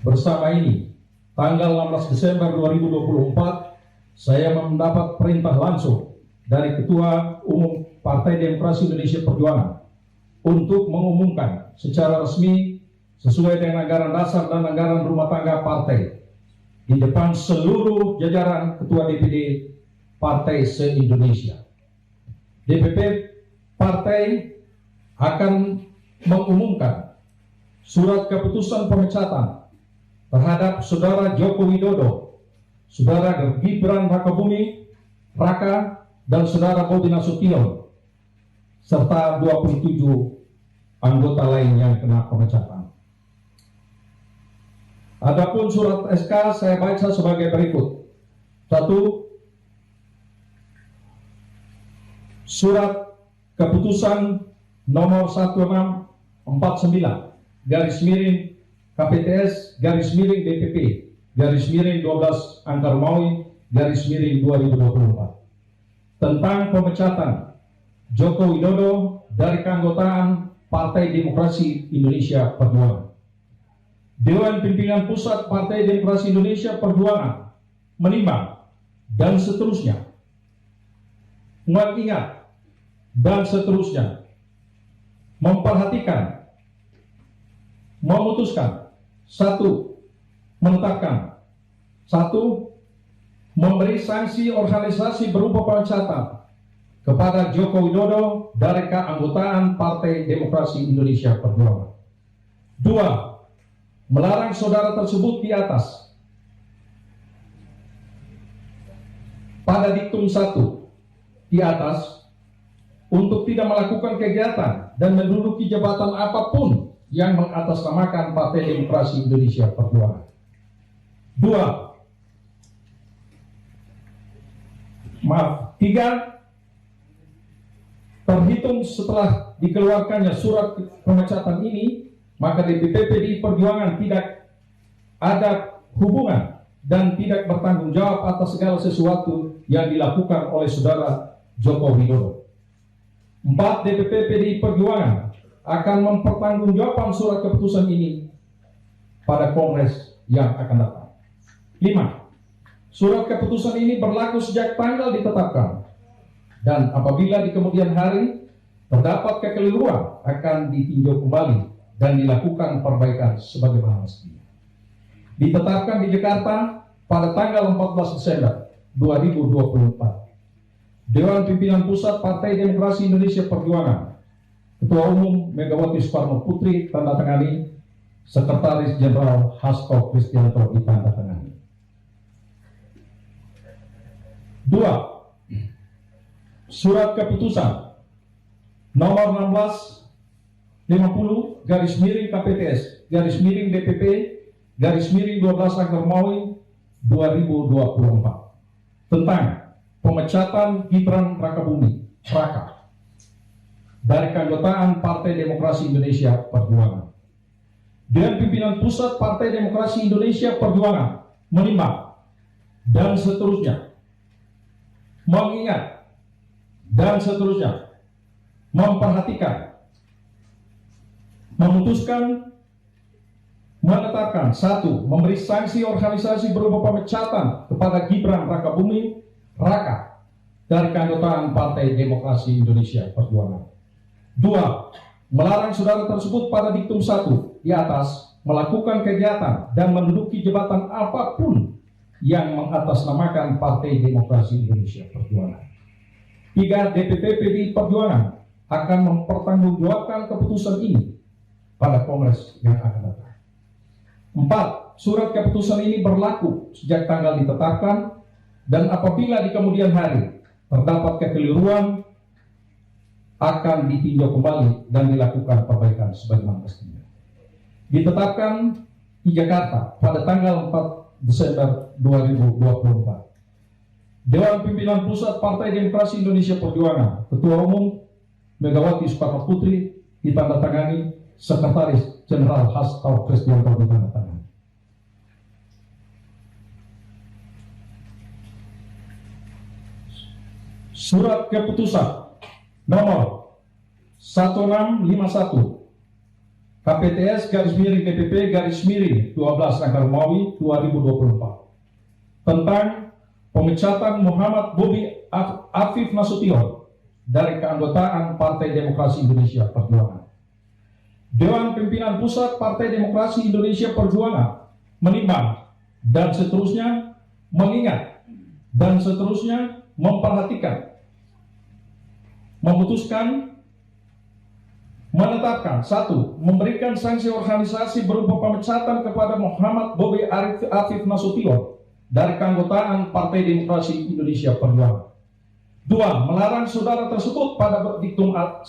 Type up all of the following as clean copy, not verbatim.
bersama ini, tanggal 16 Desember 2024, saya mendapat perintah langsung dari Ketua Umum Partai Demokrasi Indonesia Perjuangan untuk mengumumkan secara resmi sesuai dengan anggaran dasar dan anggaran rumah tangga partai di depan seluruh jajaran Ketua DPD Partai se-Indonesia. DPP Partai akan mengumumkan surat keputusan pemecatan terhadap Saudara Joko Widodo, Saudara Gibran Rakabuming Raka, dan Saudara Bobi Nasution, serta 27 anggota lain yang kena pemecatan. Adapun surat SK saya baca sebagai berikut. 1. Surat keputusan nomor 1649 KPTS DPP 12 Angkar Maui 2024 tentang pemecatan Joko Widodo dari keanggotaan Partai Demokrasi Indonesia Perjuangan. Dewan Pimpinan Pusat Partai Demokrasi Indonesia Perjuangan menimbang dan seterusnya, mengingat dan seterusnya, memperhatikan, memutuskan, 1. Menetapkan, 1. Memberi sanksi organisasi berupa pemecatan kepada Joko Widodo dari keanggotaan Partai Demokrasi Indonesia Perjuangan. 2. Melarang saudara tersebut di atas pada diktum 1 di atas untuk tidak melakukan kegiatan dan menduduki jabatan apapun yang mengatasnamakan Partai Demokrasi Indonesia Perjuangan. 3. Terhitung setelah dikeluarkannya surat pemecatan ini, maka DPP PDI Perjuangan tidak ada hubungan dan tidak bertanggung jawab atas segala sesuatu yang dilakukan oleh saudara Joko Widodo. 4. DPP PDI Perjuangan akan mempertanggungjawabkan surat keputusan ini pada Kongres yang akan datang. 5. Surat keputusan ini berlaku sejak tanggal ditetapkan, dan apabila di kemudian hari terdapat kekeliruan akan ditinjau kembali dan dilakukan perbaikan sebagaimana mestinya. Ditetapkan di Jakarta pada tanggal 14 Desember 2024. Dewan Pimpinan Pusat Partai Demokrasi Indonesia Perjuangan, Ketua Umum Megawati Soekarno Putri tanda tangani, Sekretaris Jenderal Hasto Kristianto ditanda tangani. 2. Surat keputusan nomor 1650 KPTS DPP 12 Angkar Maui 2024 tentang pemecatan Gibran Rakabuming Raka dari keanggotaan Partai Demokrasi Indonesia Perjuangan. Dewan Pimpinan Pusat Partai Demokrasi Indonesia Perjuangan menimbang dan seterusnya, mengingat dan seterusnya, memperhatikan, memutuskan, menetapkan, 1. Memberi sanksi organisasi berupa pemecatan kepada Gibran Rakabuming Raka dari keanggotaan Partai Demokrasi Indonesia Perjuangan. 2. Melarang saudara tersebut pada diktum 1 di atas melakukan kegiatan dan menduduki jabatan apapun yang mengatasnamakan Partai Demokrasi Indonesia Perjuangan. 3. DPP PDI Perjuangan akan mempertanggungjawabkan keputusan ini pada Kongres yang akan datang. 4. Surat keputusan ini berlaku sejak tanggal ditetapkan, dan apabila di kemudian hari terdapat kekeliruan akan ditinjau kembali dan dilakukan perbaikan sebagaimana mestinya. Ditetapkan di Jakarta pada tanggal 4 Desember 2024. Dewan Pimpinan Pusat Partai Demokrasi Indonesia Perjuangan, Ketua Umum Megawati Soekarno Putri ditandatangani, Sekretaris Jenderal Hasto Kristianto ditandatangani. Surat keputusan nomor 1651 KPTS garis miring DPP garis miring 12 Rangka Romawi 2024 tentang pemecatan Muhammad Bobi Afif Nasution dari keanggotaan Partai Demokrasi Indonesia Perjuangan. Dewan Pimpinan Pusat Partai Demokrasi Indonesia Perjuangan menimbang dan seterusnya mengingat dan seterusnya memperhatikan, memutuskan, menetapkan: 1. Memberikan sanksi organisasi berupa pemecatan kepada Muhammad Bobi Afif Nasution dari keanggotaan Partai Demokrasi Indonesia Perjuangan. 2. Melarang saudara tersebut pada diktum 1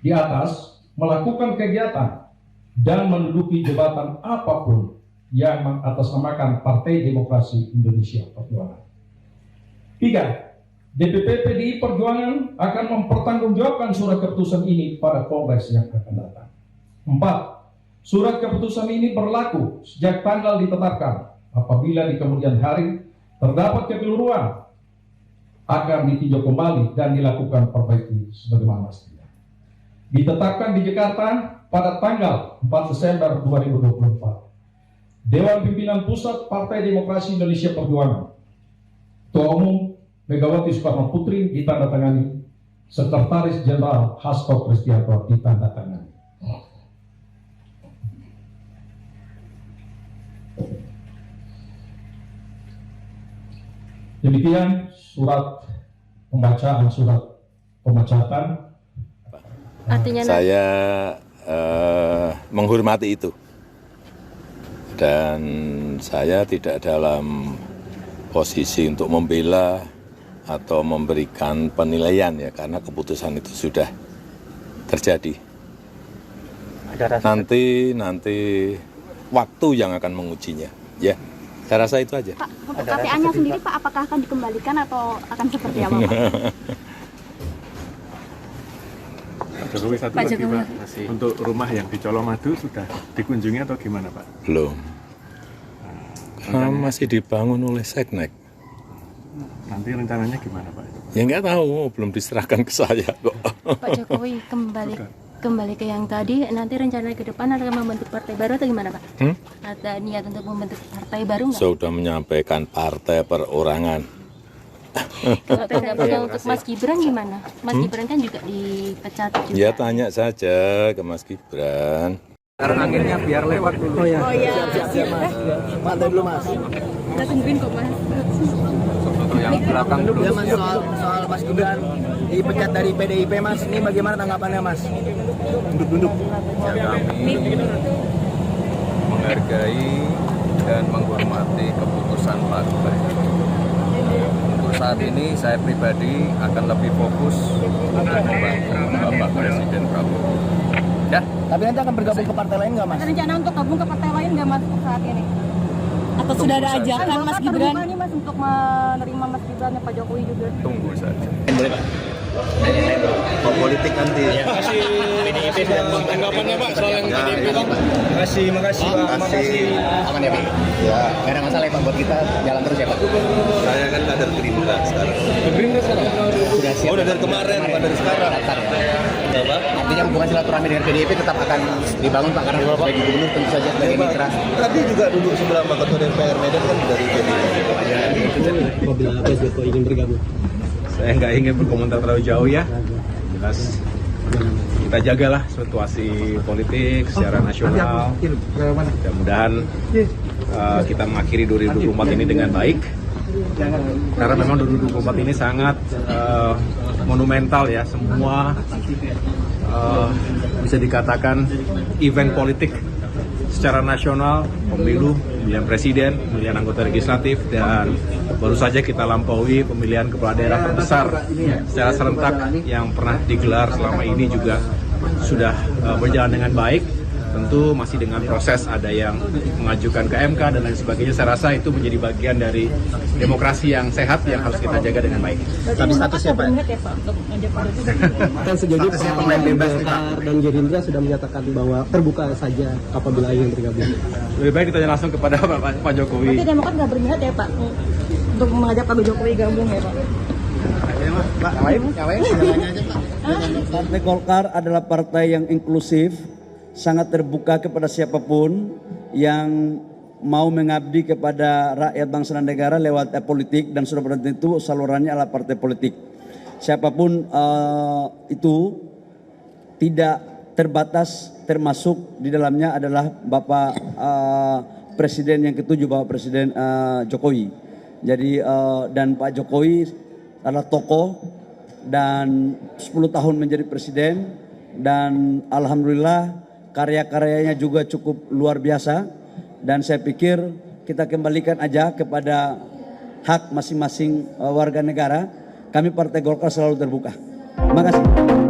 di atas melakukan kegiatan dan menduduki jabatan apapun yang mengatasnamakan Partai Demokrasi Indonesia Perjuangan. 3. DPP PDI Perjuangan akan mempertanggungjawabkan surat keputusan ini pada Kongres yang akan datang. 4. Surat keputusan ini berlaku sejak tanggal ditetapkan. Apabila di kemudian hari terdapat kekeliruan, akan ditinjau kembali dan dilakukan perbaiki sebagaimana mestinya. Ditetapkan di Jakarta pada tanggal 4 Desember 2024. Dewan Pimpinan Pusat Partai Demokrasi Indonesia Perjuangan, Ketua Umum Megawati Soekarno Putri ditandatangani, Sekretaris Jenderal Hasto Kristianto ditandatangani. Demikian surat pembacaan surat pemecatan. Artinya saya menghormati itu dan saya tidak dalam posisi untuk membela atau memberikan penilaian ya, karena keputusan itu sudah terjadi. Nanti waktu yang akan mengujinya ya. Saya rasa itu aja. Pak, untuk KTA-nya sendiri Pak, apakah akan dikembalikan atau akan seperti apa Pak? Pak Jokowi satu lagi Pak, untuk rumah yang di Colomadu sudah dikunjungi atau gimana Pak? Belum. Masih dibangun oleh Seknek. Nanti rencananya gimana Pak? Ya nggak tahu, belum diserahkan ke saya kok. Pak Jokowi kembali ke yang tadi, nanti rencana ke depan akan membentuk partai baru atau gimana Pak? Ada niat untuk membentuk partai baru nggak? Sudah menyampaikan partai perorangan. Kalau pendapatnya untuk Mas Gibran gimana? Mas Gibran kan juga dipecat juga. Ya tanya saja ke Mas Gibran. Sekarang anginnya biar lewat dulu. Oh ya. Siap Mas. Mantap dulu Mas. Kita tungguin kok Mas. Yang belakang dulu. Ya Mas, soal Mas Gibran dipecat dari PDIP Mas, ini bagaimana tanggapannya Mas? Duduk. Ya, kami menghargai dan menghormati keputusan partai. Untuk saat ini saya pribadi akan lebih fokus untuk membantu Bapak Presiden Prabowo. Ya. Tapi nanti akan bergabung ke partai lain nggak Mas? Ada rencana untuk gabung ke partai lain nggak Mas untuk saat ini? Atau sudah ada ajakan Mas Gibran? Terbuka nih Mas untuk menerima Mas Gibran dan Pak Jokowi juga. Tunggu saja. Boleh Pak. Politik nanti. Ya, makasih PDIP sudah tanggapannya Pak soal yang PDIP Pak. Makasih Pak. Aman ya Pak? Ya. Nggak ada masalah ya Pak buat kita jalan terus ya Pak. Saya kan kader Gerindra sekarang. Gerindra sekarang? Sudah siap. Oh, dari kemarin, bukan dari sekarang. Daftar ya. Apa? Artinya hubungan silaturahmi dengan PDIP tetap akan dibangun Pak, karena sebagai gubernur tentu saja sebagai mitra. Tadi juga duduk sebelah Pak Ketua DPR Medan kan dari PDIP. Apabila Pak Jokowi ingin bergabung. Saya nggak ingin berkomentar terlalu jauh ya. Jelas kita jagalah situasi politik secara nasional. Mudah-mudahan kita mengakhiri 2024 ini dengan baik. Karena memang 2024 ini sangat monumental ya, semua bisa dikatakan event politik secara nasional, pemilu, pemilihan presiden, pemilihan anggota legislatif, dan baru saja kita lampaui pemilihan kepala daerah terbesar secara serentak yang pernah digelar selama ini juga sudah berjalan dengan baik. Tentu masih dengan proses, ada yang mengajukan ke MK dan lain sebagainya. Saya rasa itu menjadi bagian dari demokrasi yang sehat yang harus kita jaga dengan baik. Tapi statusnya Pak? Kan sejauh ini Pak Golkar dan Gerindra sudah menyatakan bahwa terbuka saja apabila ingin bergabung. Lebih baik ditanya langsung kepada Pak Jokowi. Berarti Demokrat nggak berniat ya Pak untuk mengajak Pak Jokowi gabung ya Pak? Pak, yang lain aja Pak. Partai Golkar adalah partai yang inklusif, sangat terbuka kepada siapapun yang mau mengabdi kepada rakyat bangsa dan negara lewat politik, dan sudah pada tentu salurannya adalah partai politik. Siapapun itu tidak terbatas, termasuk di dalamnya adalah Bapak Presiden yang ke-7, Bapak Presiden Jokowi. Jadi dan Pak Jokowi adalah tokoh dan 10 tahun menjadi presiden, dan alhamdulillah karya-karyanya juga cukup luar biasa, dan saya pikir kita kembalikan aja kepada hak masing-masing warga negara. Kami Partai Golkar selalu terbuka. Terima kasih.